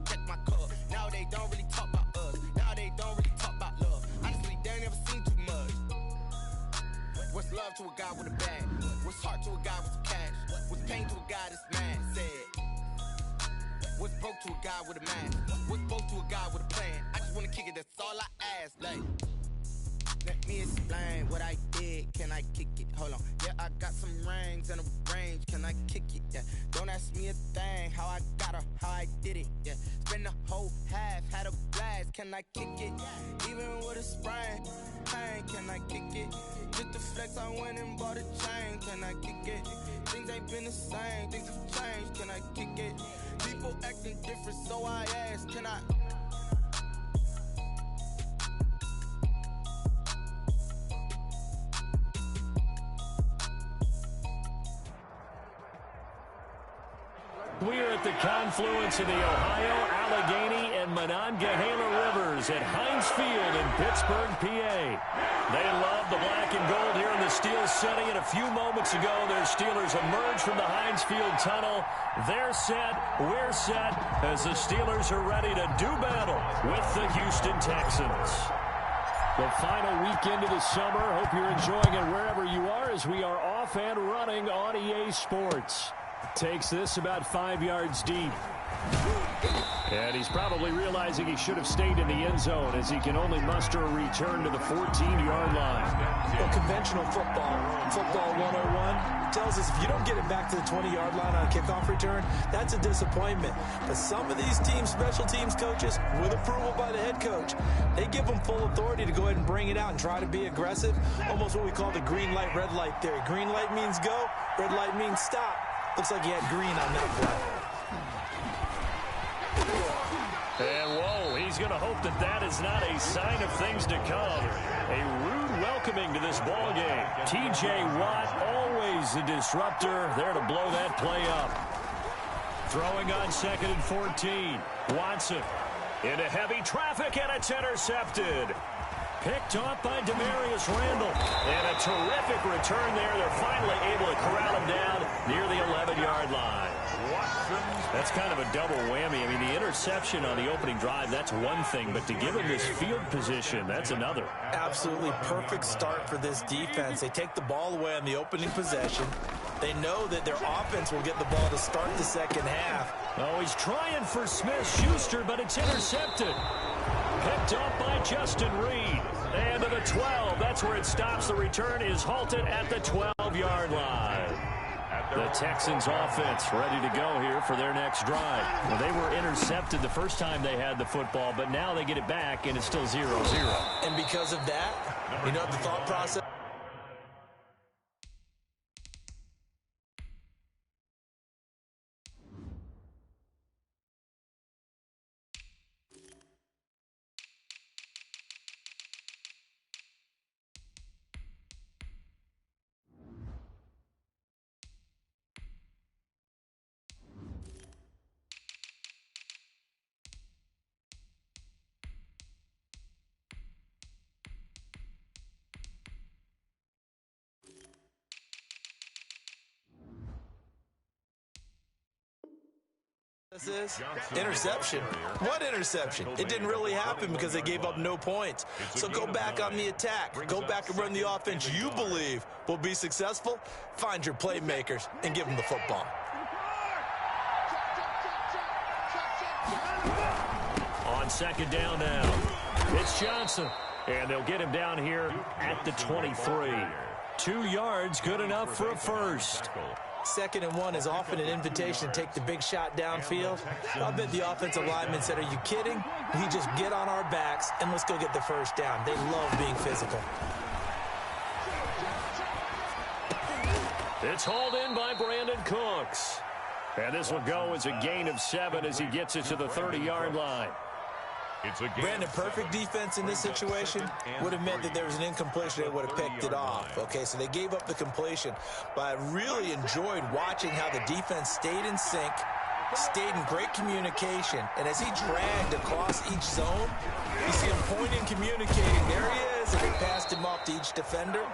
check my cup. Now they don't really talk about us. Now they don't really talk about love. Honestly, they ain't never seen too much. What's love to a guy with a bag? What's heart to a guy with some cash? What's pain to a guy that's mad? Said. What's broke to a guy with a mask? What's broke to a guy with a plan? I just wanna kick it, that's all I ask. Like, let me explain what I did. Can I kick it? Hold on. Yeah, I got some rings and a range. Can I kick it? Yeah. Don't ask me a thing. How I got her, how I did it. Yeah. Spend the whole half, had a blast. Can I kick it? Even with a sprain, pain. Can I kick it? Just to flex, I went and bought a chain. Can I kick it? Things ain't been the same. Things have changed. Can I kick it? People acting different, so I ask, can I? We're at the confluence of the Ohio, Allegheny, and Monongahela Rivers at Heinz Field in Pittsburgh, PA. They love the black and gold here in the steel setting, and a few moments ago, their Steelers emerged from the Heinz Field tunnel. They're set, we're set, as the Steelers are ready to do battle with the Houston Texans. The final weekend of the summer. Hope you're enjoying it wherever you are as we are off and running on EA Sports. Takes this about 5 yards deep. And he's probably realizing he should have stayed in the end zone as he can only muster a return to the 14-yard line. Well, conventional football 101, tells us if you don't get it back to the 20-yard line on a kickoff return, that's a disappointment. But some of these teams, special teams coaches, with approval by the head coach, they give them full authority to go ahead and bring it out and try to be aggressive. Almost what we call the green light, red light theory. Green light means go, red light means stop. Looks like he had green on that play. And, whoa, he's going to hope that that is not a sign of things to come. A rude welcoming to this ball game. T.J. Watt, always a disruptor, there to blow that play up. Throwing on 2nd and 14. Watson into heavy traffic, and it's intercepted. Picked off by Demarius Randall. And a terrific return there. They're finally able to corral him down near the 11-yard line. That's kind of a double whammy. I mean, the interception on the opening drive, that's one thing. But to give him this field position, that's another. Absolutely perfect start for this defense. They take the ball away on the opening possession. They know that their offense will get the ball to start the second half. Oh, he's trying for Smith-Schuster, but it's intercepted. Picked up by Justin Reed. And to the 12. That's where it stops. The return is halted at the 12-yard line. The Texans offense ready to go here for their next drive. Well, they were intercepted the first time they had the football, but now they get it back, and it's still 0-0. And because of that, you know the thought process? This is interception. What interception? It didn't really happen because they gave up no points. So go back on the attack. Go back and run the offense you believe will be successful. Find your playmakers and give them the football. On 2nd down now, it's Johnson. And they'll get him down here at the 23. 2 yards, good enough for a first. 2nd and 1 is often an invitation to take the big shot downfield. I bet the offensive lineman said, are you kidding? We just get on our backs and let's go get the first down. They love being physical. It's hauled in by Brandon Cooks. And this will go as a gain of 7 as he gets it to the 30-yard line. Brandon, perfect defense in this situation would have meant that there was an incompletion. They would have picked it off. Okay, so they gave up the completion. But I really enjoyed watching how the defense stayed in sync, stayed in great communication. And as he dragged across each zone, you see him pointing, communicating. There he is. And they passed him off to each defender.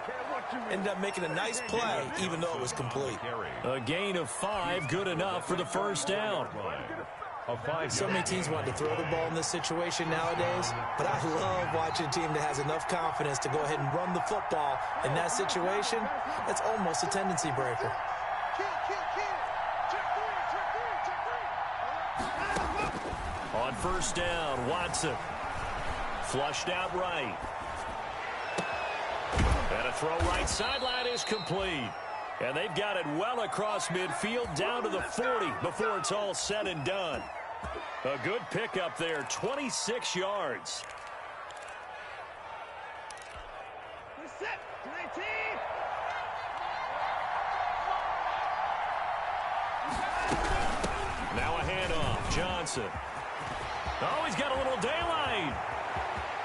Ended up making a nice play, even though it was complete. A gain of 5, good enough for the first down. So many teams want to throw the ball in this situation nowadays, but I love watching a team that has enough confidence to go ahead and run the football. In that situation, that's almost a tendency breaker. On first down, Watson. Flushed out right. And a throw right sideline is complete. And they've got it well across midfield down to the 40 before it's all said and done. A good pickup there, 26 yards. Now a handoff, Johnson. Oh, he's got a little daylight.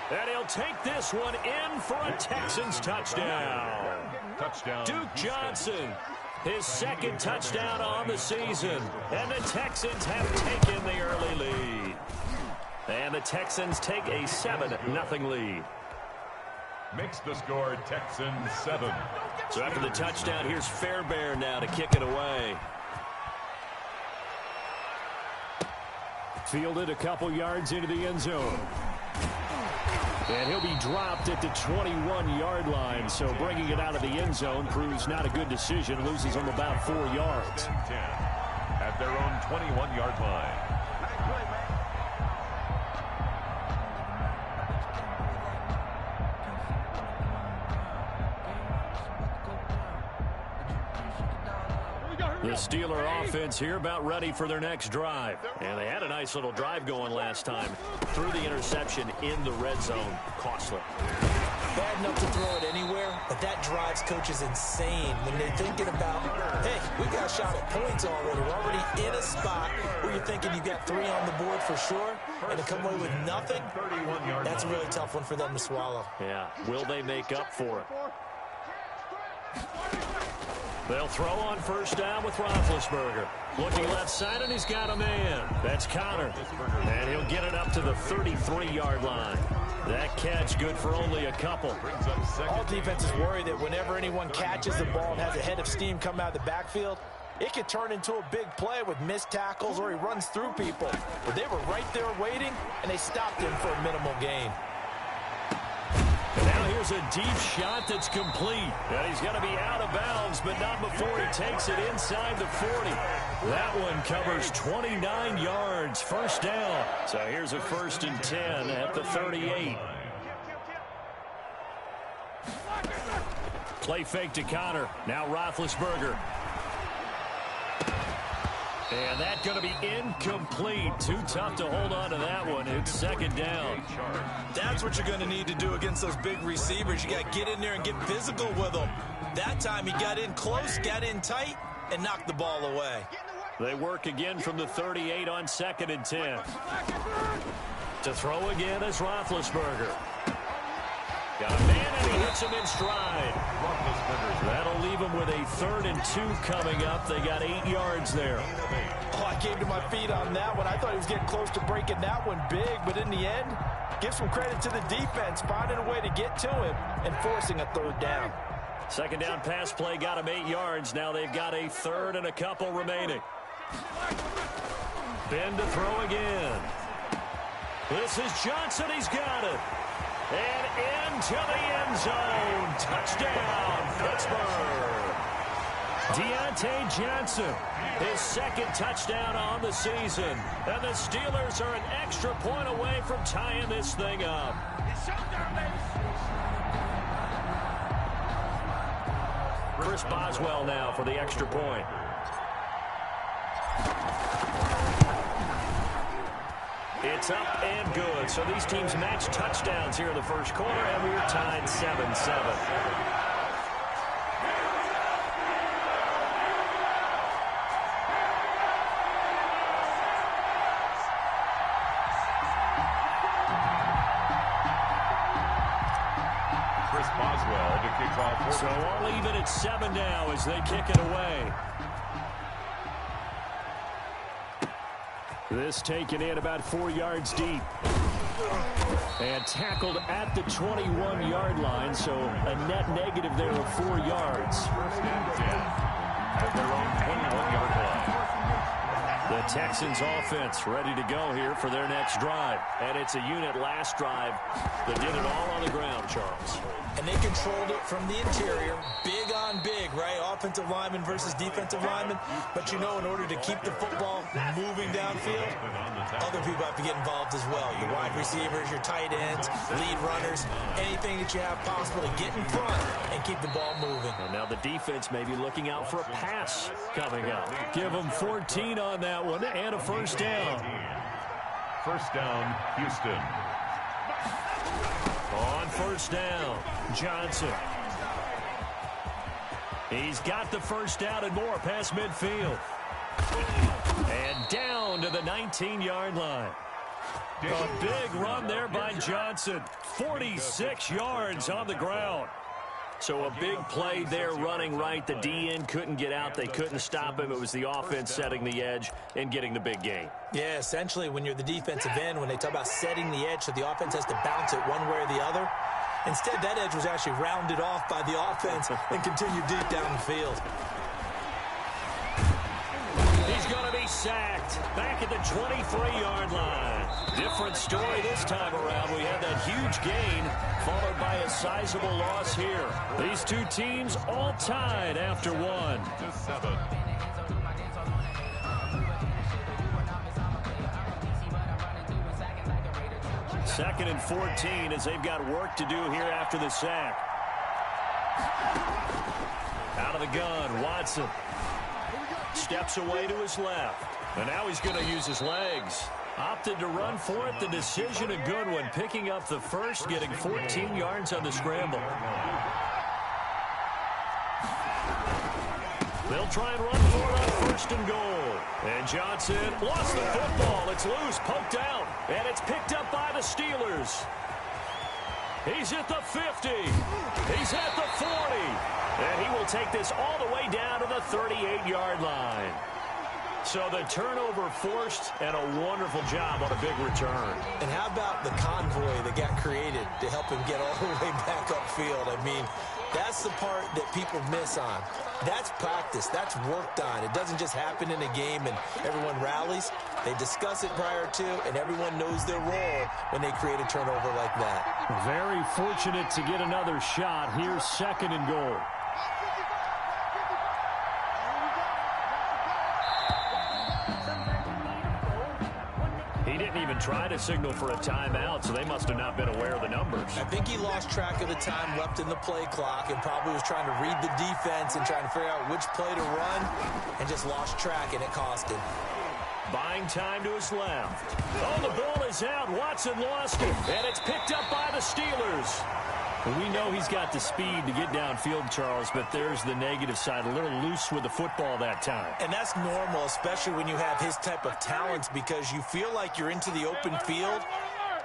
And he'll take this one in for a Texans touchdown. Duke Johnson, his second touchdown on the season. And the Texans have taken the early lead. And the Texans take a 7-0 lead. Makes the score Texans 7. So after the touchdown, here's Fairbairn now to kick it away. Fielded a couple yards into the end zone. And he'll be dropped at the 21-yard line, so bringing it out of the end zone proves not a good decision. Loses him about 4 yards. 10 at their own 21-yard line. The Steeler offense here about ready for their next drive. And they had a nice little drive going last time. Threw the interception in the red zone. Costly. Bad enough to throw it anywhere, but that drives coaches insane when they're thinking about, hey, we got a shot at points already. We're already in a spot where you're thinking you got 3 on the board for sure, and to come away with nothing, that's a really tough one for them to swallow. Yeah. Will they make up for it? They'll throw on first down with Roethlisberger. Looking left side, and he's got a man. That's Connor. And he'll get it up to the 33-yard line. That catch good for only a couple. All defenses worry that whenever anyone catches the ball and has a head of steam come out of the backfield, it could turn into a big play with missed tackles or he runs through people. But they were right there waiting, and they stopped him for a minimal gain. Now here's a deep shot that's complete. And he's going to be out of bounds, but not before he takes it inside the 40. That one covers 29 yards. First down. So here's a 1st and 10 at the 38. Play fake to Connor. Now Roethlisberger. And that's going to be incomplete. Too tough to hold on to that one. It's 2nd down. That's what you're going to need to do against those big receivers. You got to get in there and get physical with them. That time he got in close, got in tight, and knocked the ball away. They work again from the 38 on 2nd and 10. To throw again is Roethlisberger. Got a man, and he hits him in stride. That'll leave him with a 3rd and 2 coming up. They got 8 yards there. Oh, I came to my feet on that one. I thought he was getting close to breaking that one big, but in the end, give some credit to the defense, finding a way to get to him and forcing a 3rd down. 2nd down pass play got him 8 yards. Now they've got a 3rd and a couple remaining. Ben to throw again. This is Johnson. He's got it. And into the end zone. Touchdown, Pittsburgh. Deontay Johnson, his 2nd touchdown on the season. And the Steelers are an extra point away from tying this thing up. Chris Boswell now for the extra point. It's up and good. So these teams match touchdowns here in the first quarter, and we're tied 7-7. Chris Boswell to kick off. So all even at 7 now as they kick it away. This taken in about 4 yards deep. And tackled at the 21-yard line, so a net negative there of 4 yards. At their own 21-yard line. The The Texans offense ready to go here for their next drive. And it's a unit last drive that did it all on the ground, Charles. And they controlled it from the interior. Big on big, right? Offensive lineman versus defensive lineman. But you know, in order to keep the football moving downfield, other people have to get involved as well. Your wide receivers, your tight ends, lead runners, anything that you have possible to get in front and keep the ball moving. And now the defense may be looking out for a pass coming up. Give them 14 on that one and a first down. First down, Houston. On first down, Johnson. He's got the first down and more past midfield. And down to the 19-yard line. A big run there by Johnson. 46 yards on the ground. So a big play there running right. The DN couldn't get out. They couldn't stop him. It was the offense setting the edge and getting the big gain. Yeah, essentially when you're the defensive end, when they talk about setting the edge so the offense has to bounce it one way or the other, instead that edge was actually rounded off by the offense and continued deep down the field. He's going to be sacked back at the 23-yard line. Different story this time around. We had that huge gain followed by a sizable loss here. These two teams all tied after one. 7. Second and 14 as they've got work to do here after the sack. Out of the gun, Watson. Steps away to his left. And now he's going to use his legs. Opted to run for it. The decision a good one. Picking up the first, getting 14 yards on the scramble. They'll try and run for it on first and goal. And Johnson lost the football. It's loose, poked out. And it's picked up by the Steelers. He's at the 50. He's at the 40. And he will take this all the way down to the 38-yard line. So the turnover forced and a wonderful job on a big return. And how about the convoy that got created to help him get all the way back upfield? I mean, that's the part that people miss on. That's practice. That's worked on. It doesn't just happen in a game and everyone rallies. They discuss it prior to, and everyone knows their role when they create a turnover like that. Very fortunate to get another shot. Here's second and goal. He didn't even try to signal for a timeout, so they must have not been aware of the numbers. I think he lost track of the time left in the play clock and probably was trying to read the defense and trying to figure out which play to run and just lost track, and it cost him. Buying time to his left. Oh, the ball is out. Watson lost it, and it's picked up by the Steelers. We know he's got the speed to get downfield, Charles, but there's the negative side. A little loose with the football that time. And that's normal, especially when you have his type of talents, because you feel like you're into the open field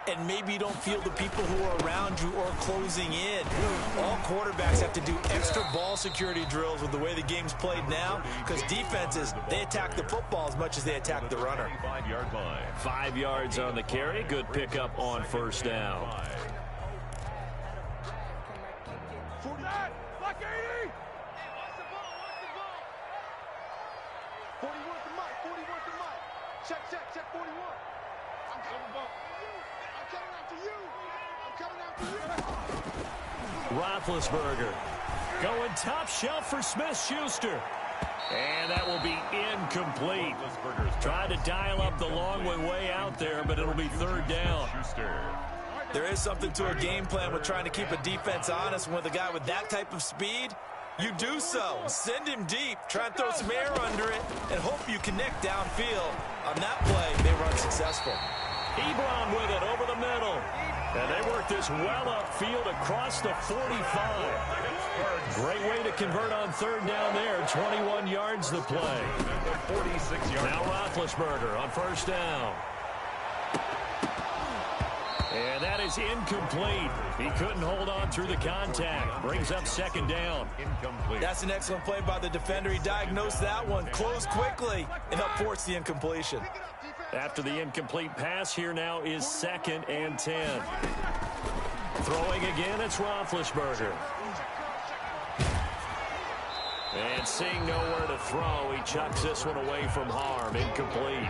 and maybe you don't feel the people who are around you or closing in. All quarterbacks have to do extra ball security drills with the way the game's played now, because defenses, they attack the football as much as they attack the runner. 5-yard line. 5 yards on the carry. Good pickup on first down. Block 80! 40 wants the mic, 40 wants the mic. Check, 41. I'm coming after you. I'm coming after you. Roethlisberger going top shelf for Smith-Schuster. And that will be incomplete. Tried to dial up the long way out there, but it'll be third down. There is something to a game plan with trying to keep a defense honest. With a guy with that type of speed, you do so. Send him deep. Try and throw some air under it and hope you connect downfield. On that play, they run successful. Ebron with it over the middle. And they work this well upfield across the 45. Great way to convert on third down there. 21 yards the play. 46 yards. Now Roethlisberger on first down. And that is incomplete. He couldn't hold on through the contact. Brings up second down. Incomplete. That's an excellent play by the defender. He diagnosed that one, closed quickly, and helped force the incompletion. After the incomplete pass, here now is 2nd and 10. Throwing again, it's Roethlisberger. And seeing nowhere to throw, he chucks this one away from harm. Incomplete.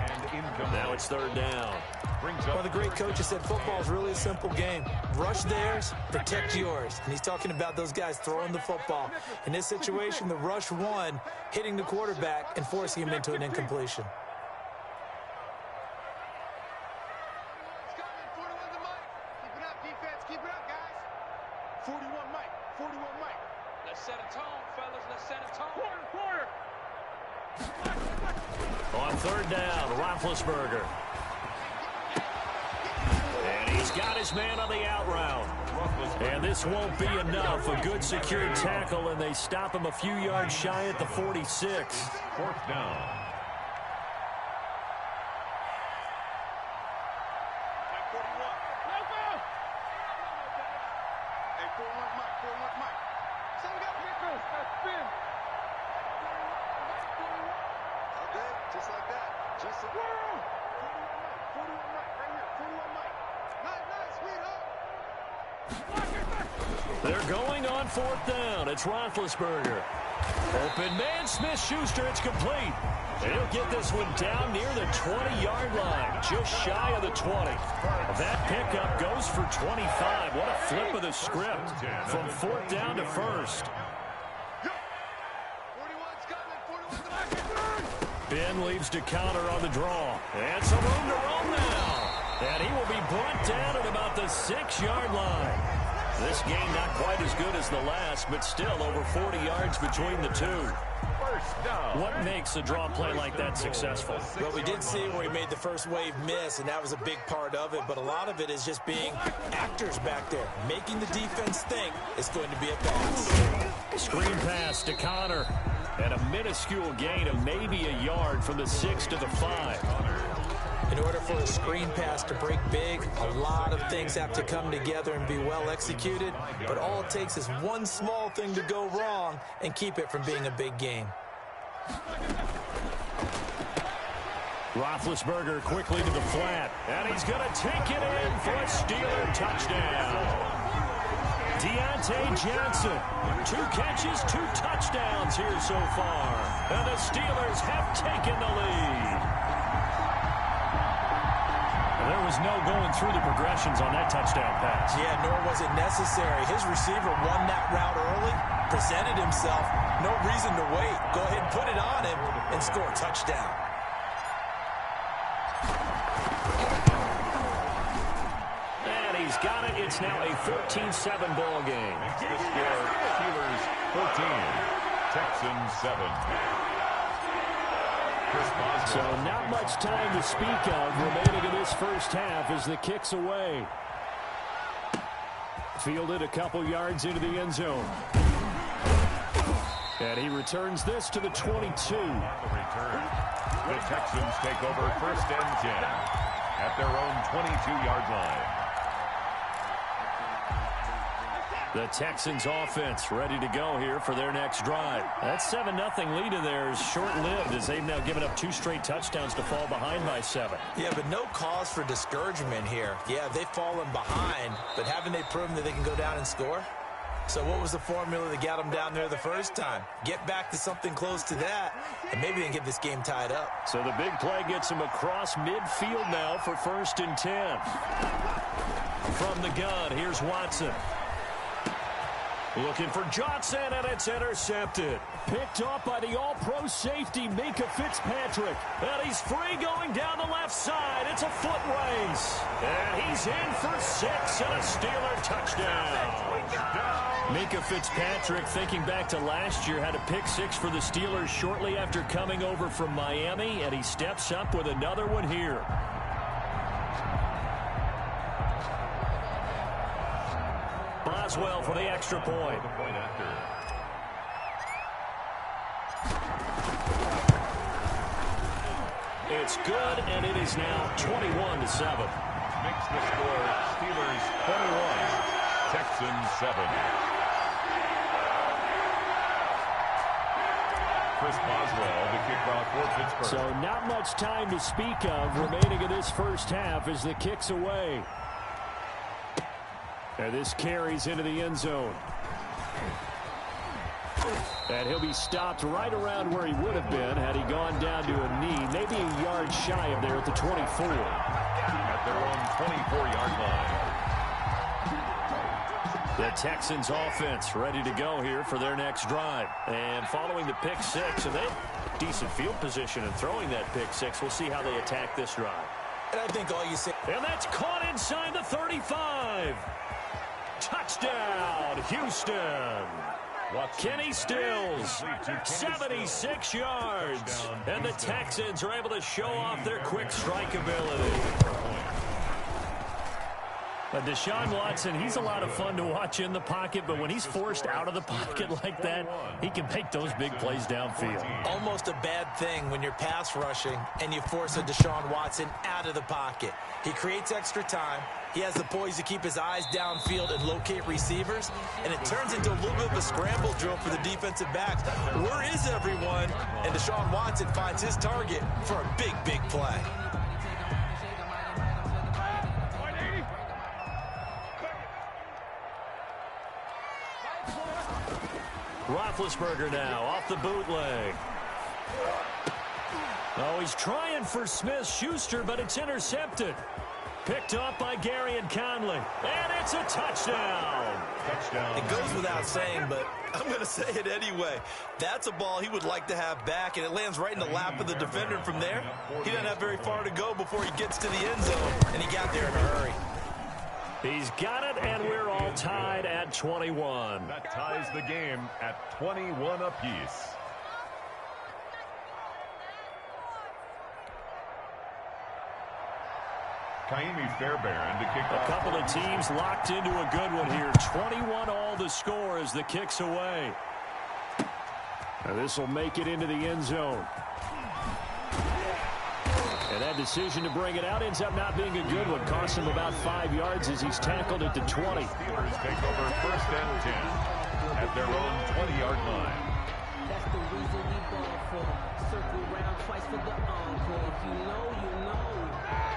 Now it's third down. Well, the great coach has said football is really a simple game. Rush theirs, protect yours. And he's talking about those guys throwing the football. In this situation, the rush won, hitting the quarterback and forcing him into an incompletion. Keep it up, defense. Keep it up, guys. 41 Mike. 41 Mike. Let's set a tone, fellas. Let's set a tone. Quarter. On third down, Roethlisberger. And he's got his man on the out route. And this won't be enough. A good secure tackle, and they stop him a few yards shy at the 46. Fourth down. Mike 41. Hey, 41 Mike. 41 Mike. So we got pickles. Spin. Okay, just like that. Just like that. 41 Mike. Right here. 41 Mike. Nice, sweetheart. They're going on fourth down. It's Roethlisberger. Open man, Smith-Schuster. It's complete. And he'll get this one down near the 20-yard line, just shy of the 20. That pickup goes for 25. What a flip of the script from fourth down to first. 41's coming. 41's Ben leaves to counter on the draw. And some room to roam now. And he will be brought down at about the 6-yard line. This game not quite as good as the last, but still over 40 yards between the two. First down. What makes a draw play like that successful? Well, we did see where he made the first wave miss, and that was a big part of it. But a lot of it is just being actors back there, making the defense think it's going to be a pass. Screen pass to Connor. And a minuscule gain of maybe a yard from the 6 to the 5. In order for a screen pass to break big, a lot of things have to come together and be well executed. But all it takes is one small thing to go wrong and keep it from being a big game. Roethlisberger quickly to the flat. And he's going to take it in for a Steeler touchdown. Deontay Johnson, 2 catches, 2 touchdowns here so far. And the Steelers have taken the lead. There was no going through the progressions on that touchdown pass. Yeah, nor was it necessary. His receiver won that route early, presented himself, no reason to wait. Go ahead and put it on him and score a touchdown. And he's got it. It's now a 14-7 ball game. The score, Steelers 14, Texans 7. So not much time to speak of remaining in this first half as the kick's away. Fielded a couple yards into the end zone. And he returns this to the 22. On the return, the Texans take over first and 10 at their own 22-yard line. The Texans offense ready to go here for their next drive. That 7-0 lead of theirs short-lived as they've now given up 2 straight touchdowns to fall behind by 7. Yeah, but no cause for discouragement here. Yeah, they've fallen behind, but haven't they proven that they can go down and score? So what was the formula that got them down there the first time? Get back to something close to that, and maybe they can get this game tied up. So the big play gets them across midfield now for first and 10. From the gun, here's Watson. Looking for Johnson, and it's intercepted. Picked off by the all-pro safety, Minka Fitzpatrick. And he's free going down the left side. It's a foot race. And he's in for 6 and a Steeler touchdown. Minka Fitzpatrick, thinking back to last year, had a pick 6 for the Steelers shortly after coming over from Miami, and he steps up with another one here. Boswell for the extra point. It's good, and it is now 21-7. Makes the score Steelers 21, Texans 7. Chris Boswell, the kickoff for Pittsburgh. So not much time to speak of remaining in this first half as the kick's away. And this carries into the end zone. And he'll be stopped right around where he would have been had he gone down to a knee, maybe a yard shy of there at the 24. At their own 24-yard line. The Texans offense ready to go here for their next drive. And following the pick six, and they have decent field position in throwing that pick six. We'll see how they attack this drive. And I think all you say... And that's caught inside the 35. Touchdown, Houston. Kenny Stills, 76 yards. And the Texans are able to show off their quick strike ability. Deshaun Watson, he's a lot of fun to watch in the pocket, but when he's forced out of the pocket like that, he can make those big plays downfield. Almost a bad thing when you're pass rushing and you force a Deshaun Watson out of the pocket. He creates extra time. He has the poise to keep his eyes downfield and locate receivers, and it turns into a little bit of a scramble drill for the defensive backs. Where is everyone? And Deshaun Watson finds his target for a big, big play. Roethlisberger now off the bootleg. Oh, he's trying for Smith-Schuster, but it's intercepted. Picked up by Gary and Conley. And it's a touchdown. It goes without saying, but I'm going to say it anyway. That's a ball he would like to have back, and it lands right in the lap of the defender from there. He doesn't have very far to go before he gets to the end zone, and he got there in a hurry. He's got it, and we're all tied at 21. That ties the game at 21 apiece. Kaimi Fairbairn to kick off. A couple of teams locked into a good one here. 21 all the score as the kick's away. This will make it into the end zone. And that decision to bring it out ends up not being a good one. Cost him about 5 yards as he's tackled at the 20. Steelers take over first and 10 at their own 20-yard line. That's the reason we ball for. Circle round twice for the encore. If you know, you know.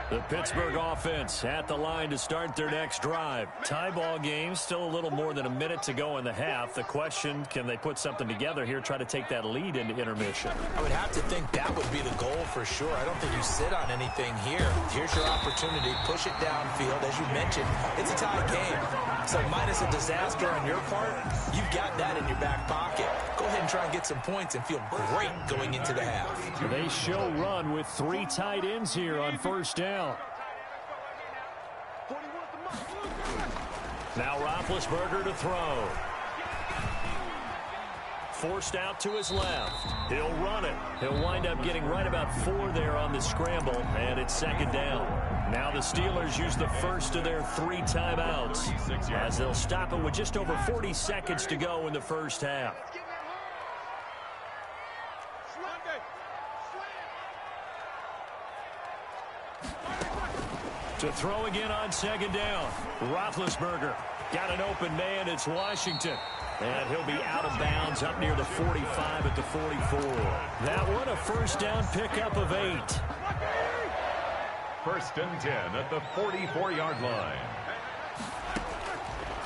The Pittsburgh offense at the line to start their next drive. Tie ball game, still a little more than a minute to go in the half. The question, can they put something together here, try to take that lead into intermission? I would have to think that would be the goal for sure. I don't think you sit on anything here. Here's your opportunity. Push it downfield. As you mentioned, it's a tie game. So minus a disaster on your part, you've got that in your back pocket. Go ahead and try and get some points and feel great going into the half. They show run with 3 tight ends here on first down. Now Roethlisberger to throw. Forced out to his left. He'll run it. He'll wind up getting right about 4 there on the scramble, and it's second down. Now the Steelers use the first of their 3 timeouts as they'll stop it with just over 40 seconds to go in the first half. To throw again on second down. Roethlisberger got an open man. It's Washington. And he'll be out of bounds up near the 45 at the 44. That one a first down pickup of 8. First and 10 at the 44-yard line.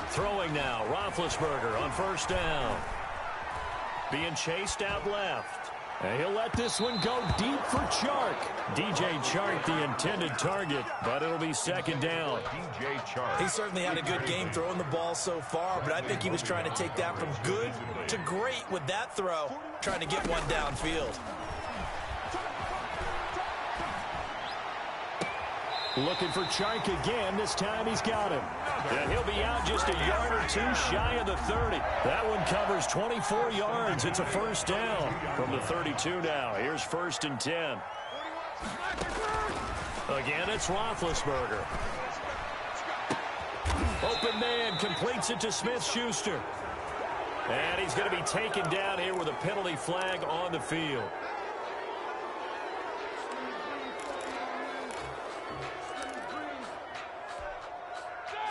Throwing now. Roethlisberger on first down. Being chased out left. And he'll let this one go deep for Chark. DJ Chark, the intended target, but it'll be second down. DJ Chark. He certainly had a good game throwing the ball so far, but I think he was trying to take that from good to great with that throw, trying to get one downfield. Looking for Chark again. This time he's got him. And he'll be out just a yard or 2 shy of the 30. That one covers 24 yards. It's a first down from the 32 now. Here's first and 10. Again, it's Roethlisberger. Open man completes it to Smith-Schuster. And he's going to be taken down here with a penalty flag on the field.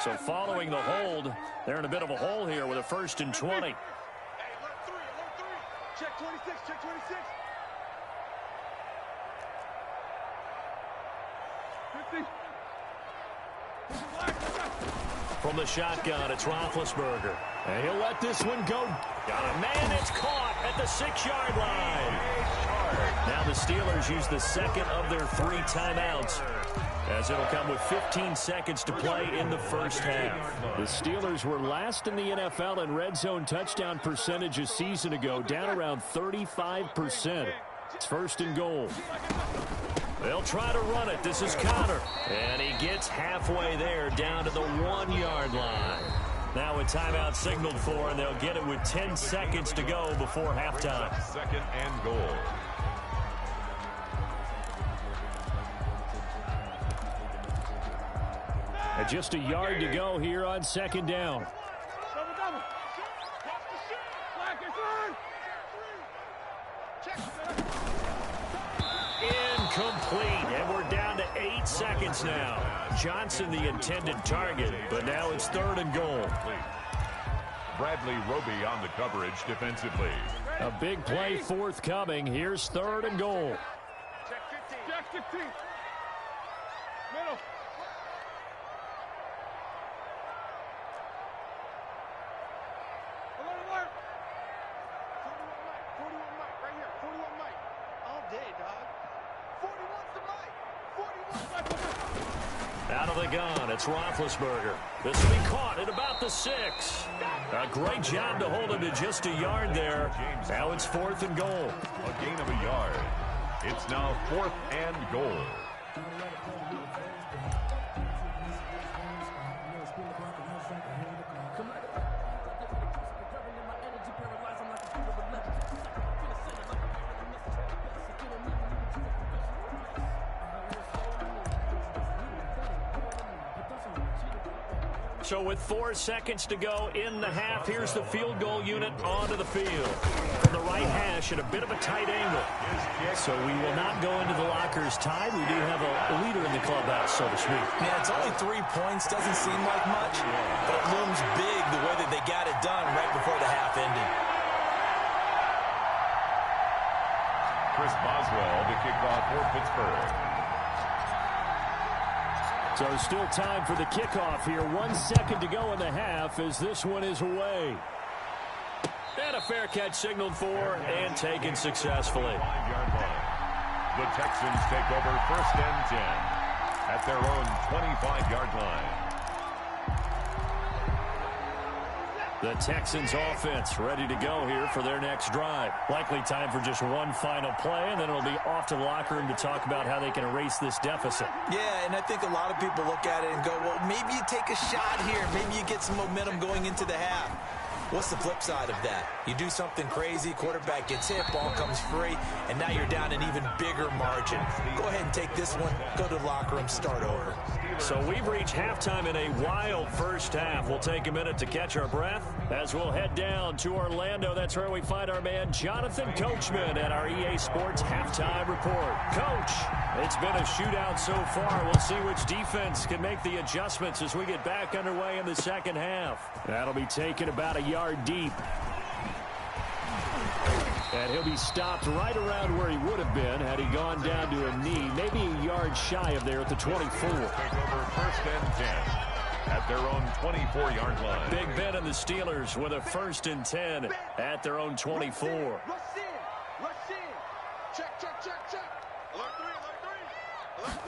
So following the hold, they're in a bit of a hole here with a first and 20. Hey, alert 3. Check 26, check 26. 50. From the shotgun, it's Roethlisberger. And he'll let this one go Got a man that's caught at the 6-yard line. Now the Steelers use the second of their 3 timeouts, as it'll come with 15 seconds to play in the first half. The Steelers were last in the NFL in red zone touchdown percentage a season ago, down around 35%. It's first and goal. They'll try to run it. This is Connor. And he gets halfway there, down to the 1-yard line. Now a timeout signaled for, and they'll get it with 10 seconds to go before halftime. Second and goal. And just a yard to go here on second down. Incomplete, and we're down to 8 seconds now. Johnson the intended target, but now it's third and goal. Bradley Roby on the coverage defensively. A big play forthcoming. Here's third and goal. Check 15. Check 15. Middle. Alert, alert. 41 Mike, right here. 41 Mike. All day, dog. 41's the Mike. 41's Mike. Out of the gun, it's Roethlisberger. This will be caught at about the 6. A great job to hold him to just a yard there. Now it's fourth and goal. A gain of a yard. It's now 4th and goal. So with 4 seconds to go in the half, here's the field goal unit onto the field. From the right hash at a bit of a tight angle. So we will not go into the lockers tied. We do have a leader in the clubhouse, so to speak. Yeah, it's only 3 points. Doesn't seem like much, but it looms big the way that they got it done right before the half ended. Chris Boswell to kick off for Pittsburgh. So still time for the kickoff here. 1 second to go in the half as this one is away. And a fair catch signaled for and taken successfully. 5-yard line. The Texans take over first and 10 at their own 25-yard line. The Texans offense ready to go here for their next drive. Likely time for just one final play, and then it'll be off to the locker room to talk about how they can erase this deficit. Yeah, and I think a lot of people look at it and go, well, maybe you take a shot here. Maybe you get some momentum going into the half. What's the flip side of that? You do something crazy, quarterback gets hit, ball comes free, and now you're down an even bigger margin. Go ahead and take this one, go to the locker room, start over. So we've reached halftime in a wild first half. We'll take a minute to catch our breath as we'll head down to Orlando. That's where we find our man Jonathan Coachman at our EA Sports Halftime Report. Coach, it's been a shootout so far. We'll see which defense can make the adjustments as we get back underway in the second half. That'll be taken about a yard deep. And he'll be stopped right around where he would have been had he gone down to a knee, maybe a yard shy of there at the 24. Take over first and 10 at their own 24-yard line. Big Ben and the Steelers with a first and 10 at their own 24. Rush in. Rush in. Check, check, check, check. Alert 3, alert 3. Alert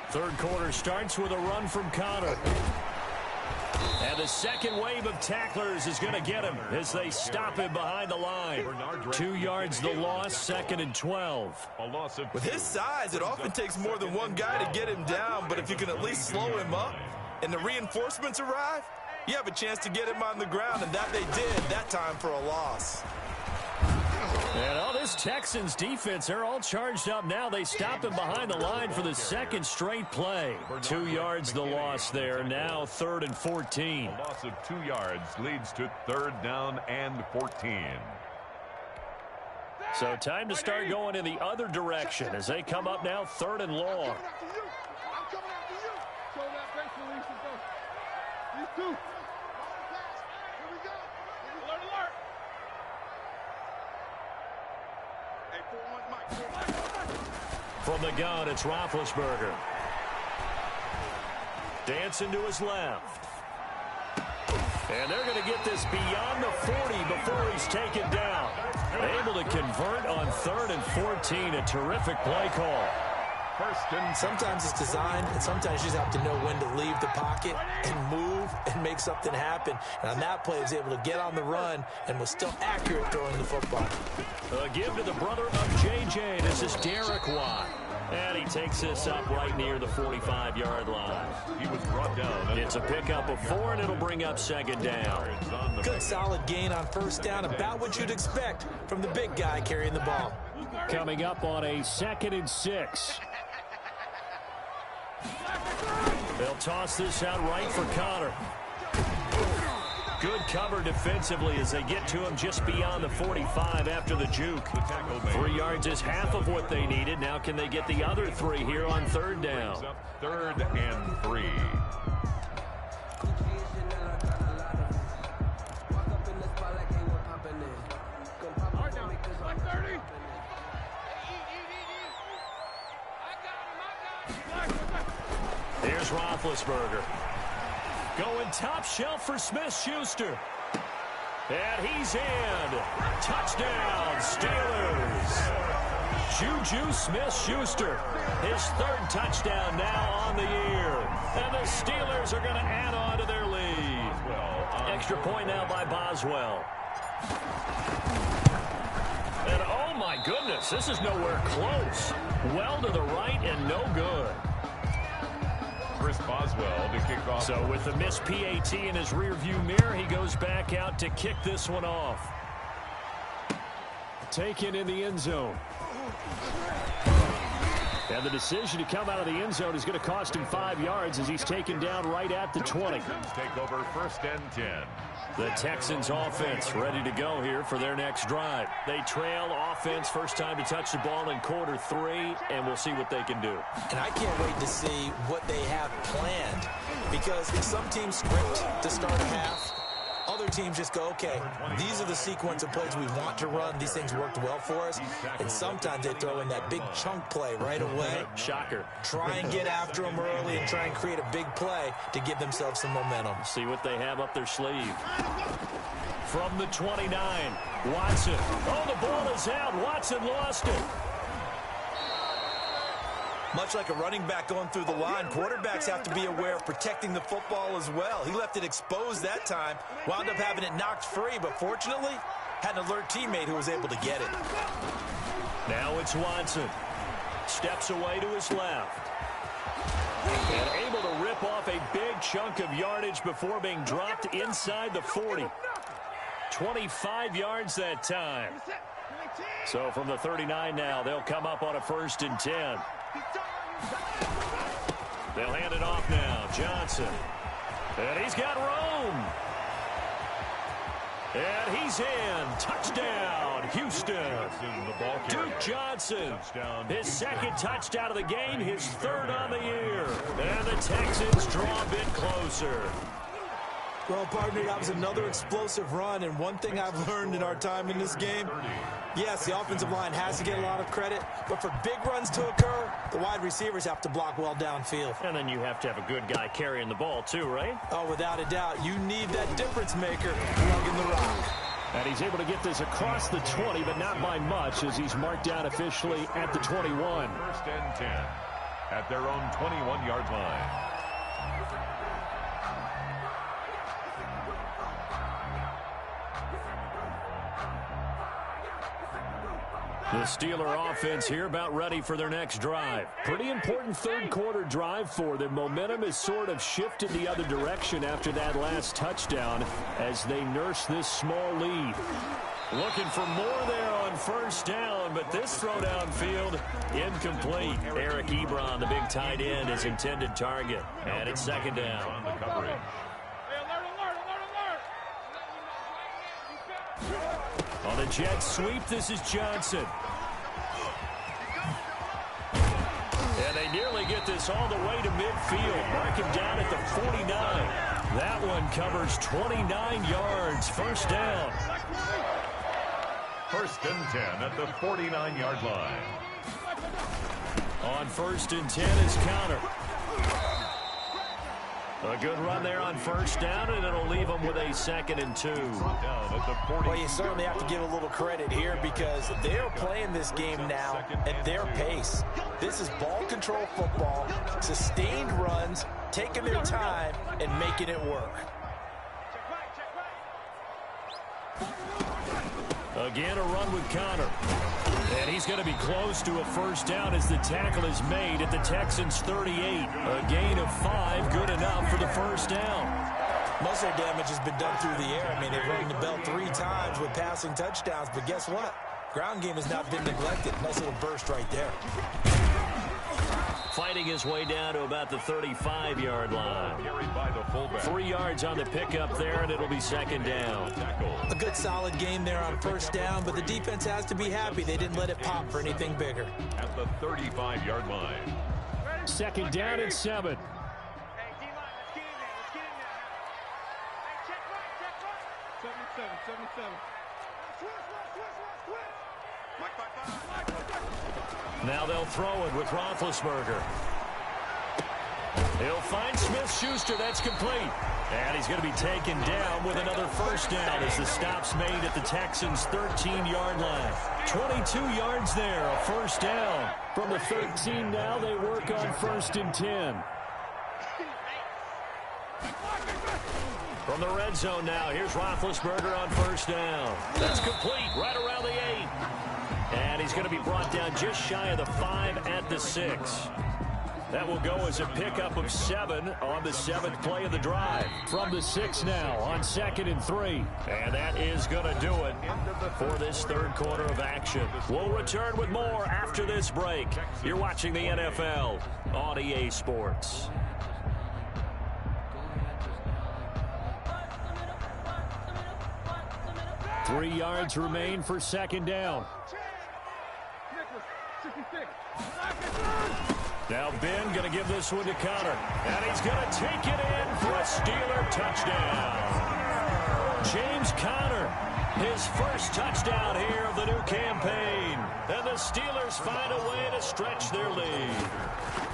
3. Third quarter starts with a run from Connor. And the second wave of tacklers is going to get him as they stop him behind the line. 2 yards the loss, second and 12. A loss of 2. With his size, it often takes more than one guy to get him down, but if you can at least slow him up and the reinforcements arrive, you have a chance to get him on the ground, and that they did, that time for a loss. And all this Texans defense, they're all charged up now. They stopped him behind the line for the second straight play. 2 yards the loss there. Now third and 14. A loss of 2 yards leads to third down and 14. So time to start going in the other direction as they come up now third and long. I'm coming after you. Show that face release. These two. Here we go. Alert, alert. From the gun, it's Roethlisberger. Dancing to his left. And they're going to get this beyond the 40 before he's taken down. Able to convert on 3rd and 14. A terrific play call. Sometimes it's designed, and sometimes you just have to know when to leave the pocket and move and make something happen. And on that play, he was able to get on the run and was still accurate throwing the football. A give to the brother of J.J. This is Derek Watt. And he takes this up right near the 45-yard line. He was brought down. It's a pickup of 4, and it'll bring up 2nd down. Good solid gain on 1st down, about what you'd expect from the big guy carrying the ball. Coming up on a 2nd and 6. They'll toss this out right for Connor. Good cover defensively as they get to him just beyond the 45 after the juke. 3 yards is half of what they needed. Now can they get the other 3 here on 3rd down? 3rd and 3. Here's Roethlisberger. Going top shelf for Smith-Schuster. And he's in. Touchdown, Steelers. Juju Smith-Schuster. His 3rd touchdown now on the year. And the Steelers are going to add on to their lead. Extra point now by Boswell. And oh my goodness, this is nowhere close. Well to the right and no good. Chris Boswell to kick off. So with the missed PAT in his rearview mirror, he goes back out to kick this one off. Taken in the end zone. And the decision to come out of the end zone is going to cost him 5 yards as he's taken down right at the 20. Take over 1st and 10. The Texans offense ready to go here for their next drive. They trail offense, first time to touch the ball in quarter 3, and we'll see what they can do. And I can't wait to see what they have planned, because some teams script to start a half. Other teams just go, okay, these are the sequence of plays we want to run. These things worked well for us. And sometimes they throw in that big chunk play right away. Shocker. Try and get after them early and try and create a big play to give themselves some momentum. See what they have up their sleeve. From the 29, Watson. Oh, the ball is out. Watson lost it. Much like a running back going through the line, quarterbacks have to be aware of protecting the football as well. He left it exposed that time, wound up having it knocked free, but fortunately, had an alert teammate who was able to get it. Now it's Watson. Steps away to his left. And able to rip off a big chunk of yardage before being dropped inside the 40. 25 yards that time. So from the 39 now, they'll come up on a 1st and 10. They'll hand it off now. Johnson. And he's got room. And he's in. Touchdown, Houston. Duke Johnson. His 2nd touchdown of the game, his 3rd on the year. And the Texans draw a bit closer. Well, partner, that was another explosive run, and one thing I've learned in our time in this game, yes, the offensive line has to get a lot of credit, but for big runs to occur, the wide receivers have to block well downfield. And then you have to have a good guy carrying the ball too, right? Oh, without a doubt. You need that difference maker lugging the rock. And he's able to get this across the 20, but not by much, as he's marked down officially at the 21. 1st and 10 at their own 21-yard line. The Steeler offense here about ready for their next drive. Pretty important 3rd quarter drive for them. Momentum has sort of shifted the other direction after that last touchdown as they nurse this small lead. Looking for more there on 1st down, but this throw downfield incomplete. Eric Ebron, the big tight end, is intended target. And it's 2nd down. On the coverage. On the jet sweep, this is Johnson. And they nearly get this all the way to midfield. Mark him down at the 49. That one covers 29 yards. 1st down. 1st and 10 at the 49-yard line. On 1st and 10 is Connor. A good run there on first down, and it'll leave them with a 2nd and 2. Well, you certainly have to give a little credit here because they're playing this game now at their pace. This is ball control football, sustained runs, taking their time, and making it work. Again, a run with Connor. And he's going to be close to a first down as the tackle is made at the Texans' 38. A gain of 5, good enough for the first down. Most of their damage has been done through the air. I mean, they've rung the bell 3 times with passing touchdowns, but guess what? Ground game has not been neglected. Nice little burst right there. Fighting his way down to about the 35-yard line. 3 yards on the pickup there, and it'll be 2nd down. A good solid game there on first down, but the defense has to be happy they didn't let it pop for anything bigger. At the 35-yard line. 2nd down and 7. Hey, D-line, let's get in there. Let's get in there. Hey, check right. 77. Switch. Now they'll throw it with Roethlisberger. He'll find Smith-Schuster. That's complete. And he's going to be taken down with another first down as the stop's made at the Texans' 13-yard line. 22 yards there, a first down. From the 13 now, they work on 1st and 10. From the red zone now, here's Roethlisberger on first down. That's complete right around the 8. And he's going to be brought down just shy of the 5 at the 6. That will go as a pickup of 7 on the 7th play of the drive. From the 6 now on 2nd and 3. And that is going to do it for this 3rd quarter of action. We'll return with more after this break. You're watching the NFL on EA Sports. 3 yards remain for 2nd down. Now Ben going to give this one to Connor. And he's going to take it in for a Steeler touchdown. James Conner, his first touchdown here of the new campaign. And the Steelers find a way to stretch their lead.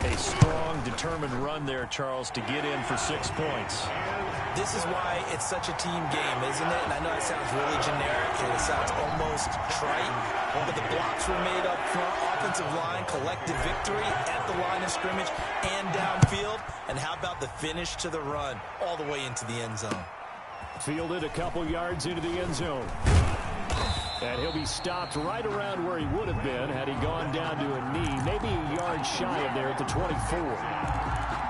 A strong, determined run there, Charles, to get in for 6 points. This is why it's such a team game, isn't it? And I know it sounds really generic and it sounds almost trite, but the blocks were made up front, offensive line, collective victory at the line of scrimmage and downfield. And how about the finish to the run all the way into the end zone? Fielded a couple yards into the end zone. And he'll be stopped right around where he would have been had he gone down to a knee, maybe a yard shy of there at the 24.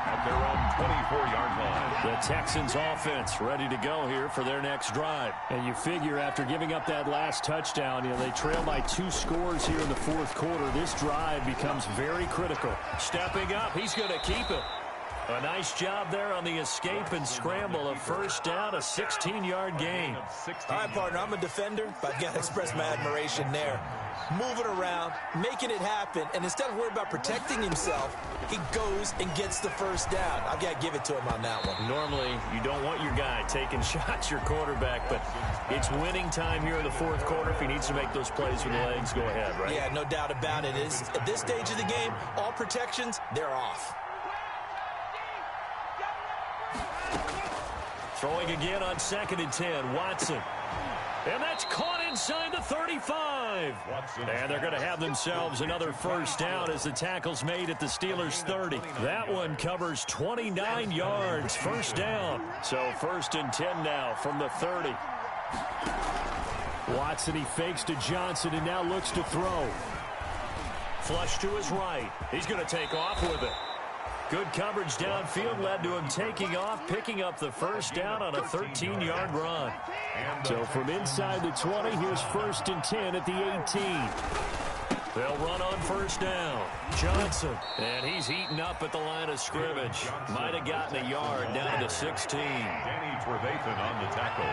At their own 24-yard line. The Texans offense ready to go here for their next drive. And you figure after giving up that last touchdown, they trail by 2 scores here in the 4th quarter. This drive becomes very critical. Stepping up, he's going to keep it. A nice job there on the escape and scramble. A first down, a 16-yard gain. All right, partner, I'm a defender, but I've got to express my admiration there. Moving around, making it happen, and instead of worrying about protecting himself, he goes and gets the first down. I've got to give it to him on that one. Normally, you don't want your guy taking shots, your quarterback, but it's winning time here in the 4th quarter. If he needs to make those plays with the legs, go ahead, right? Yeah, no doubt about it. At this stage of the game, all protections, they're off. Throwing again on 2nd and 10, Watson. And that's caught inside the 35. And they're going to have themselves another first down as the tackle's made at the Steelers' 30. That one covers 29 yards, first down. So 1st and 10 now from the 30. Watson, he fakes to Johnson and now looks to throw. Flush to his right. He's going to take off with it. Good coverage downfield led to him taking off, picking up the first down on a 13-yard run. So from inside the 20, here's 1st and 10 at the 18. They'll run on first down. Johnson, and he's heating up at the line of scrimmage. Might have gotten a yard down to the 16. Danny Trevathan on the tackle.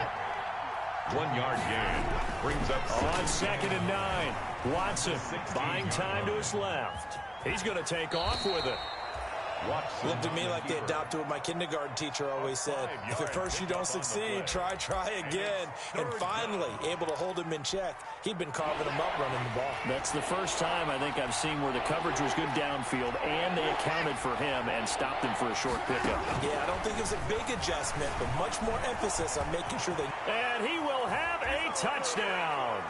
1-yard gain. Brings up on 2nd and 9. Watson buying time to his left. He's going to take off with it. Looked to me like they adopted what my kindergarten teacher always said. If at first you don't succeed, try again. And finally, able to hold him in check. He'd been carving him up running the ball. That's the first time I think I've seen where the coverage was good downfield, and they accounted for him and stopped him for a short pickup. Yeah, I don't think it was a big adjustment, but much more emphasis on making sure they... And he will have a touchdown.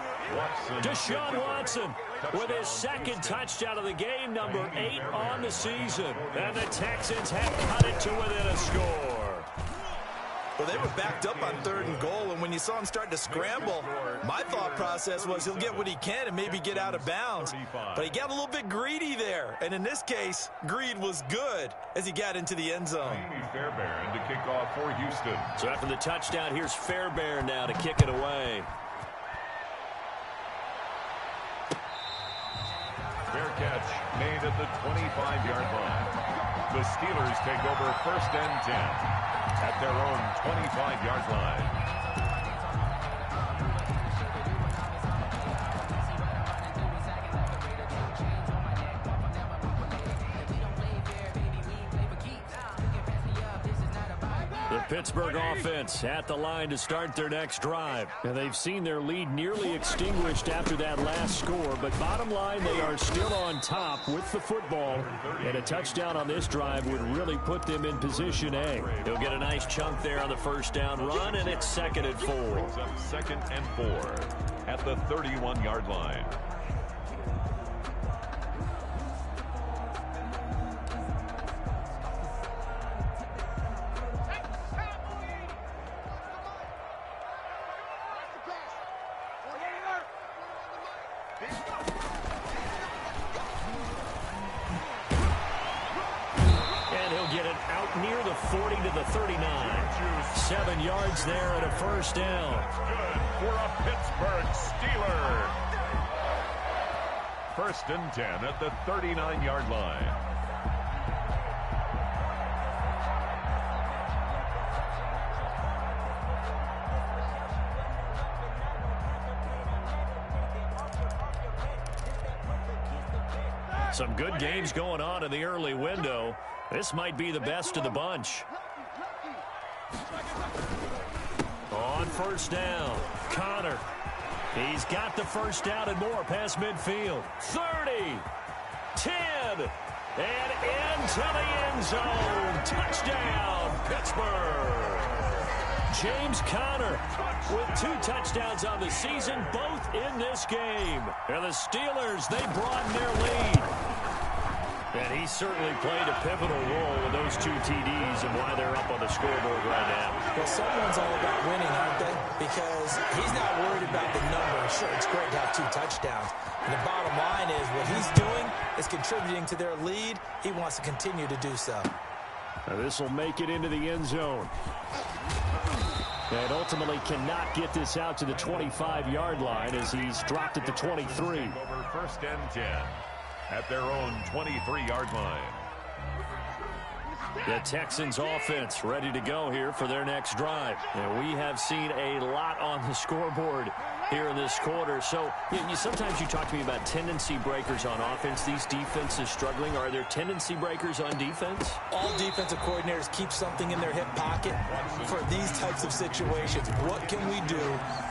Deshaun Watson with his second touchdown of the game, number 8 on the season. And the Texans have cut it to within a score. Well, they were backed up on 3rd and goal, and when you saw him start to scramble, my thought process was he'll get what he can and maybe get out of bounds. But he got a little bit greedy there, and in this case, greed was good as he got into the end zone. Fairbairn to kick off for Houston. So after the touchdown, here's Fairbairn now to kick it away. Fair catch made at the 25-yard line. The Steelers take over 1st and 10 at their own 25-yard line. The Pittsburgh offense at the line to start their next drive. And they've seen their lead nearly extinguished after that last score, but bottom line, they are still on top with the football, and a touchdown on this drive would really put them in position A. He'll get a nice chunk there on the first down run, and it's 2nd and 4. 2nd and 4 at the 31-yard line. Near the 40 to the 39. 7 yards there and a first down. That's good for a Pittsburgh Steeler. 1st and 10 at the 39-yard line. Some good games going on in the early window. This might be the best of the bunch. On first down, Connor. He's got the first down and more past midfield. 30, 10, and into the end zone. Touchdown, Pittsburgh. James Conner with 2 touchdowns on the season, both in this game. And the Steelers, they broaden their lead. And he certainly played a pivotal role with those 2 TDs and why they're up on the scoreboard right now. Well, someone's all about winning, aren't they? Because he's not worried about the numbers. Sure, it's great to have 2 touchdowns. And the bottom line is what he's doing is contributing to their lead. He wants to continue to do so. Now this will make it into the end zone. And ultimately cannot get this out to the 25-yard line as he's dropped at the 23. Over 1st and 10 at their own 23-yard line. The Texans offense ready to go here for their next drive. And we have seen a lot on the scoreboard here in this quarter. So sometimes you talk to me about tendency breakers on offense. These defenses struggling. Are there tendency breakers on defense? All defensive coordinators keep something in their hip pocket for these types of situations. What can we do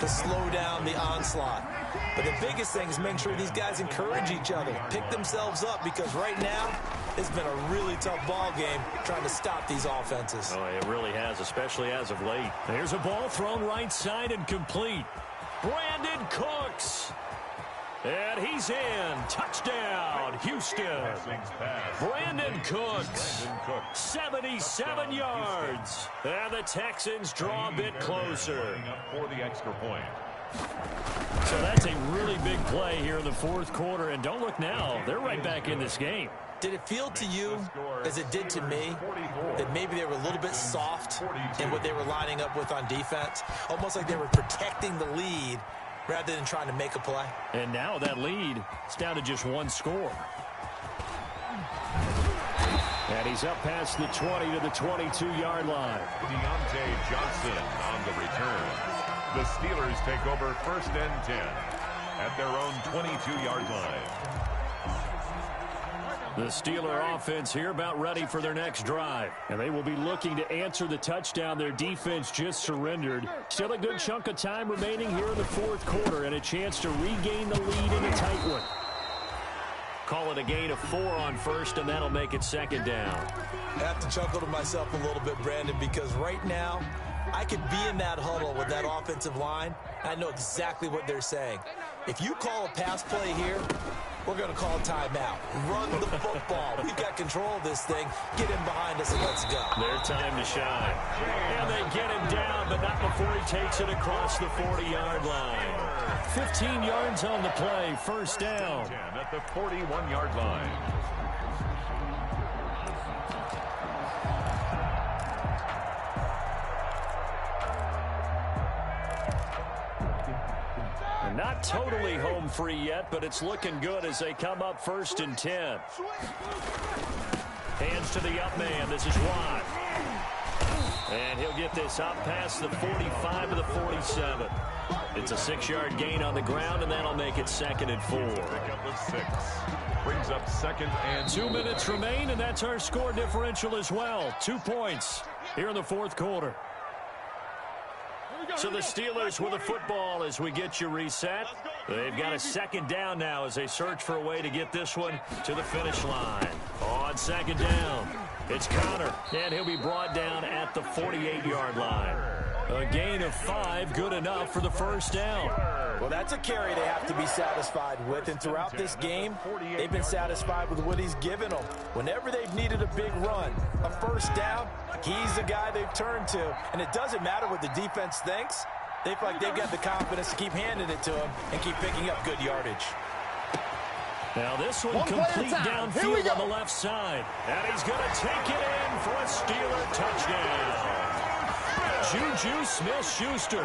to slow down the onslaught? But the biggest thing is making sure these guys encourage each other, pick themselves up, because right now it's been a really tough ball game trying to stop these offenses. Oh, it really has, especially as of late. There's a ball thrown right side and complete. Brandon Cooks. And he's in. Touchdown, Houston. Brandon Cooks, 77 yards. And the Texans draw a bit closer. For the extra point. So that's a really big play here in the 4th quarter. And don't look now, they're right back in this game. Did it feel to you, as it did to me, that maybe they were a little bit soft in what they were lining up with on defense? Almost like they were protecting the lead rather than trying to make a play. And now that lead is down to just 1 score. And he's up past the 20 to the 22-yard line. Deontay Johnson on the return. The Steelers take over 1st and 10 at their own 22-yard line. The Steeler offense here about ready for their next drive. And they will be looking to answer the touchdown their defense just surrendered. Still a good chunk of time remaining here in the fourth quarter and a chance to regain the lead in a tight one. Call it a gain of 4 on first, and that'll make it second down. I have to chuckle to myself a little bit, Brandon, because right now I could be in that huddle with that offensive line. I know exactly what they're saying. If you call a pass play here, we're going to call a timeout. Run the football. We've got control of this thing. Get him behind us and let's go. Their time to shine. And they get him down, but not before he takes it across the 40-yard line. 15 yards on the play. First down. At the 41-yard line. Not totally home free yet, but it's looking good as they come up 1st and 10. Hands to the up man. This is Watt. And he'll get this up past the 45 to the 47. It's a 6-yard gain on the ground, and that'll make it 2nd and 4. Pickup of 6. Brings up 2nd and 2 minutes remain, and that's our score differential as well. 2 points here in the fourth quarter. So the Steelers with the football as we get you reset. They've got a 2nd down now as they search for a way to get this one to the finish line. On 2nd down, it's Connor, and he'll be brought down at the 48-yard line. A gain of 5, good enough for the first down. Well, that's a carry they have to be satisfied with, and throughout this game, they've been satisfied with what he's given them. Whenever they've needed a big run, a first down, he's the guy they've turned to, and it doesn't matter what the defense thinks. They feel like they've got the confidence to keep handing it to him and keep picking up good yardage. Now this one complete downfield on the left side, and he's going to take it in for a Steeler touchdown. Juju Smith-Schuster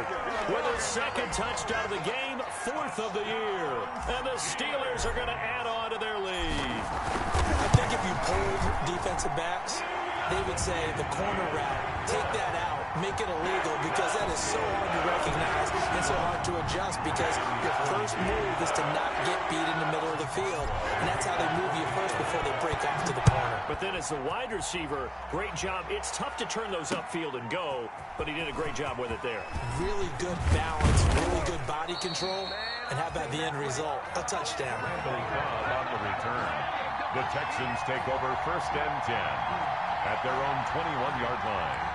with his 2nd touchdown of the game, 4th of the year. And the Steelers are going to add on to their lead. I think if you pulled defensive backs, they would say the corner route, take that out, make it illegal, because that is so hard to recognize and so hard to adjust, because your first move is to not get beat in the middle of the field. And that's how they move you first before they break off to the corner. But then as the wide receiver, great job. It's tough to turn those upfield and go, but he did a great job with it there. Really good balance, really good body control, and how about the end result? A touchdown. on the return. The Texans take over 1st and 10 at their own 21-yard line.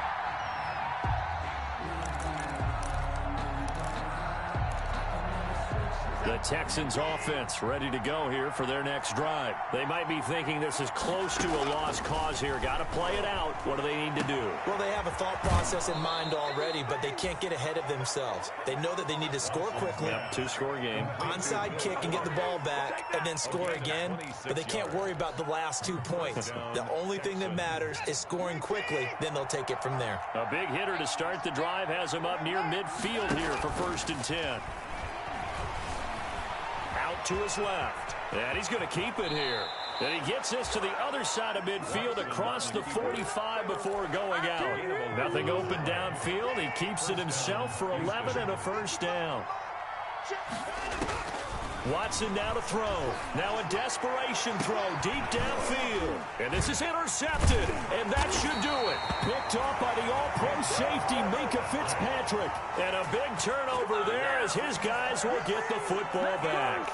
The Texans offense ready to go here for their next drive. They might be thinking this is close to a lost cause here. Got to play it out. What do they need to do? Well, they have a thought process in mind already, but they can't get ahead of themselves. They know that they need to score quickly. Yep, 2-score game. Onside kick and get the ball back and then score again, but they can't worry about the last 2 points. The only thing that matters is scoring quickly, then they'll take it from there. A big hitter to start the drive has him up near midfield here for 1st and 10. Out to his left. And he's going to keep it here. And he gets this to the other side of midfield across the 45 before going out. Nothing open downfield. He keeps it himself for 11 and a first down. Watson now to throw. Now a desperation throw deep downfield. And this is intercepted. And that should do it. Picked off by the all-pro safety, Minka Fitzpatrick. And a big turnover there as his guys will get the football back.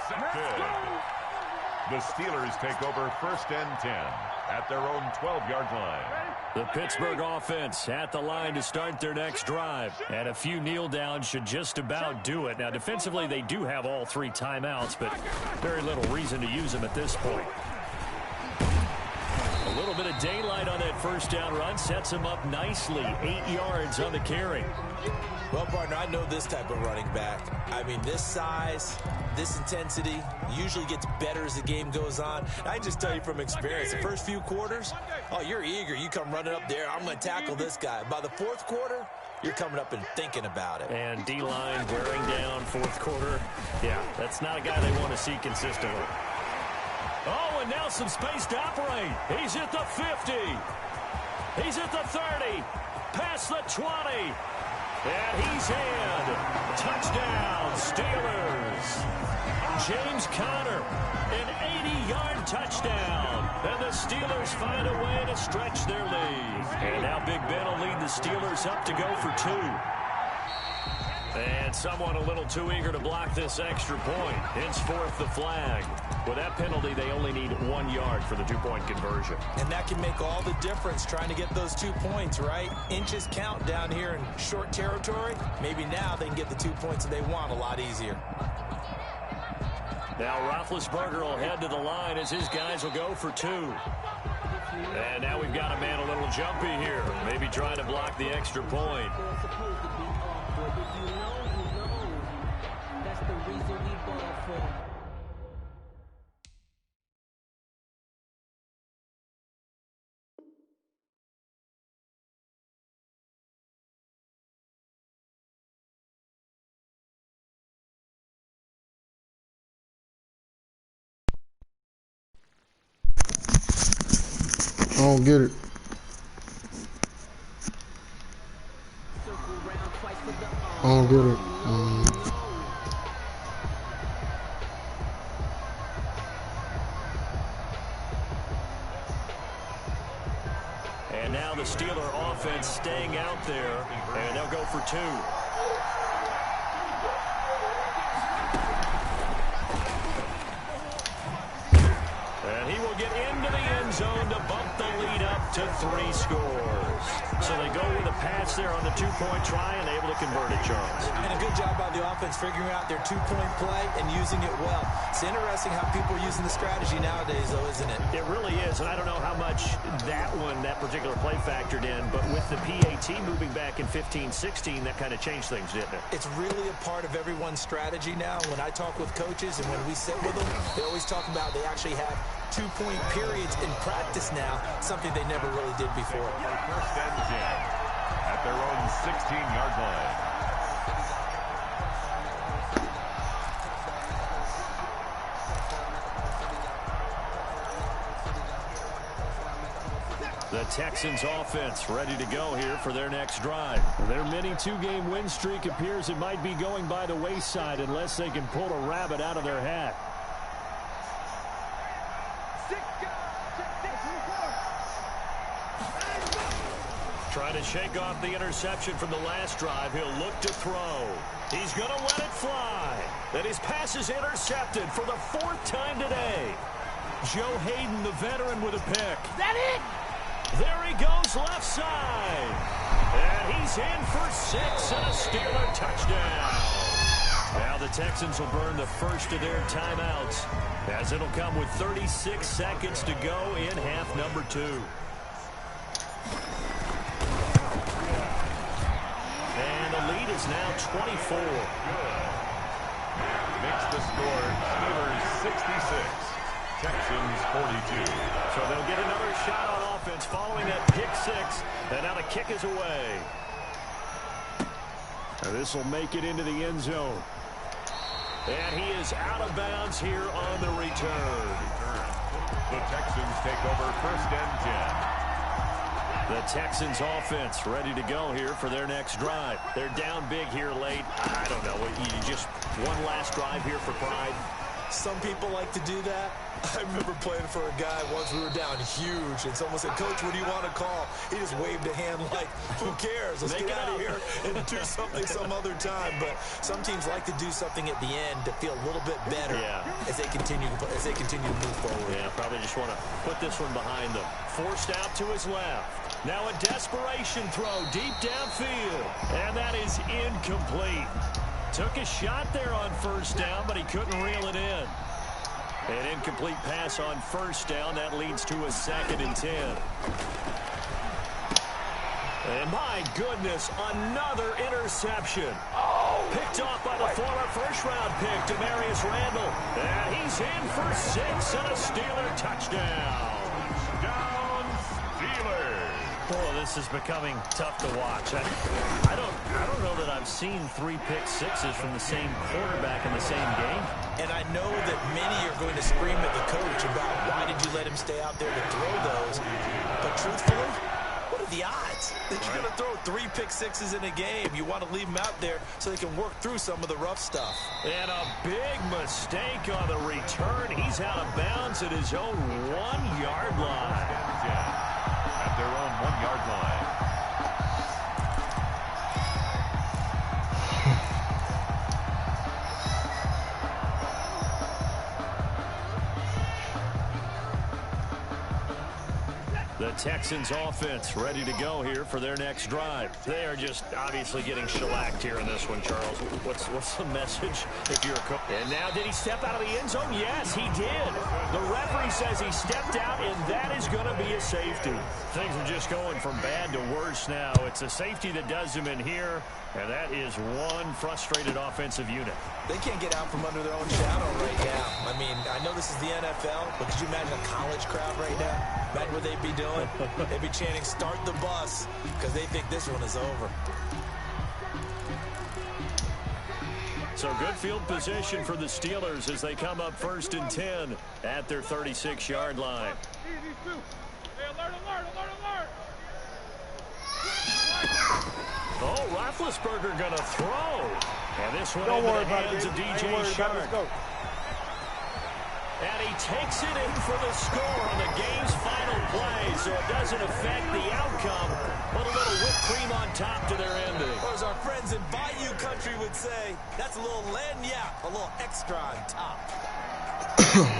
The Steelers take over 1st and 10 at their own 12-yard line. The Pittsburgh offense at the line to start their next drive. And a few kneel downs should just about do it. Now, defensively, they do have all 3 timeouts, but very little reason to use them at this point. A little bit of daylight on that first down run sets him up nicely. 8 yards on the carry. Well, partner, I know this type of running back. I mean, this size, this intensity usually gets better as the game goes on. I can just tell you from experience, the first few quarters, oh, you're eager. You come running up there, I'm going to tackle this guy. By the 4th quarter, you're coming up and thinking about it. And D-line wearing down 4th quarter. Yeah, that's not a guy they want to see consistently. Oh, and now some space to operate. He's at the 50. He's at the 30. Past the 20. And he's in. Touchdown, Steelers. James Conner, an 80-yard touchdown. And the Steelers find a way to stretch their lead. And now Big Ben will lead the Steelers up to go for 2. And someone a little too eager to block this extra point. Henceforth the flag. With that penalty, they only need 1 yard for the 2-point conversion. And that can make all the difference trying to get those 2 points, right? Inches count down here in short territory. Maybe now they can get the 2 points that they want a lot easier. Now Roethlisberger will head to the line as his guys will go for 2. And now we've got a man a little jumpy here. Maybe trying to block the extra point. That's the reason we ball for. I don't get it. I don't get it. And now the Steeler offense staying out there, and they'll go for 2. And he will get into the end zone to bump the lead up to 3 scores. So they go with a pass there on the 2-point try and able to convert it, Charles. And a good job by the offense figuring out their 2-point play and using it well. It's interesting how people are using the strategy nowadays, though, isn't it? It really is, and I don't know how much that particular play factored in, but with the PAT moving back in 15-16, that kind of changed things, didn't it? It's really a part of everyone's strategy now. When I talk with coaches and when we sit with them, they always talk about they actually have 2-point periods in practice now, something they never really did before. First and 10 at their own 16-yard line. The Texans offense ready to go here for their next drive. Their mini 2-game win streak appears it might be going by the wayside unless they can pull a rabbit out of their hat. Trying to shake off the interception from the last drive. He'll look to throw. He's going to let it fly. And his pass is intercepted for the 4th time today. Joe Hayden, the veteran, with a pick. That it? There he goes left side. And he's in for 6 and a Steeler touchdown. Now the Texans will burn the first of their timeouts as it'll come with 36 seconds to go in half number 2. And the lead is now 24. Makes the score Steelers 66, Texans 42. So they'll get another shot on offense following that pick 6. And now the kick is away. And this will make it into the end zone. And he is out of bounds here on the return. The Texans take over first and 10. The Texans offense ready to go here for their next drive. They're down big here late. I don't know. You just one last drive here for pride. Some people like to do that. I remember playing for a guy once. We were down huge, and someone said, "Coach, what do you want to call?" He just waved a hand like, "Who cares? Let's get out of here and do something some other time." But some teams like to do something at the end to feel a little bit better as they continue to move forward. Yeah, probably just want to put this one behind them. Forced out to his left. Now a desperation throw deep downfield, and that is incomplete. Took a shot there on first down, but he couldn't reel it in. An incomplete pass on first down. That leads to a 2nd and 10. And my goodness, another interception. Picked off by the former first-round pick, Demarius Randall. And he's in for 6 and a Steeler touchdown. Down Steelers. Boy, this is becoming tough to watch. I don't know that I've seen 3 pick sixes from the same quarterback in the same game. And I know that many are going to scream at the coach about why did you let him stay out there to throw those. But truthfully, what are the odds? that you're going to throw 3 pick sixes in a game. You want to leave them out there so they can work through some of the rough stuff. And a big mistake on the return. He's out of bounds at his own 1-yard line. At their own 1-yard line. The Texans offense ready to go here for their next drive. They are just obviously getting shellacked here in this one, Charles. What's the message if you're a coach? And now did he step out of the end zone? Yes, he did. The referee says he stepped out, and that is going to be a safety. Things are just going from bad to worse now. It's a safety that does him in here, and that is one frustrated offensive unit. They can't get out from under their own shadow right now. I mean, I know this is the NFL, but could you imagine a college crowd right now? Imagine what they'd be doing. They'd be chanting, "Start the bus," because they think this one is over. So good field position for the Steelers as they come up 1st and 10 at their 36-yard line. Oh, Roethlisberger going to throw. And this one into the hands of DJ Shark. And he takes it in for the score on the game's final play, so it doesn't affect the outcome, but a little whipped cream on top to their ending. Or as our friends in Bayou Country would say, that's a little lagniappe, a little extra on top.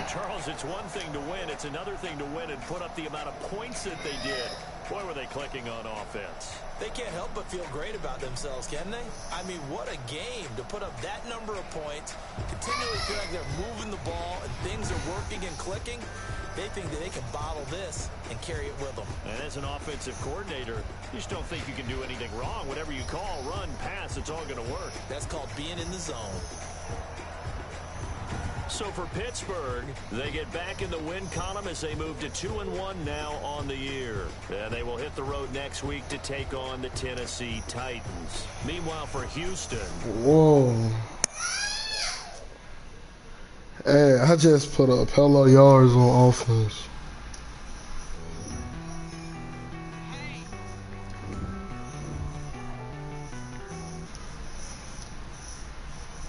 Charles, it's one thing to win. It's another thing to win and put up the amount of points that they did. Boy, were they clicking on offense. They can't help but feel great about themselves, can they? I mean, what a game to put up that number of points, continually feel like they're moving the ball and things are working and clicking. They think that they can bottle this and carry it with them. And as an offensive coordinator, you just don't think you can do anything wrong. Whatever you call, run, pass, it's all going to work. That's called being in the zone. So for Pittsburgh, they get back in the win column as they move to 2-1 now on the year. And they will hit the road next week to take on the Tennessee Titans. Meanwhile, for Houston. Whoa. Hey, I just put up hella yards on offense.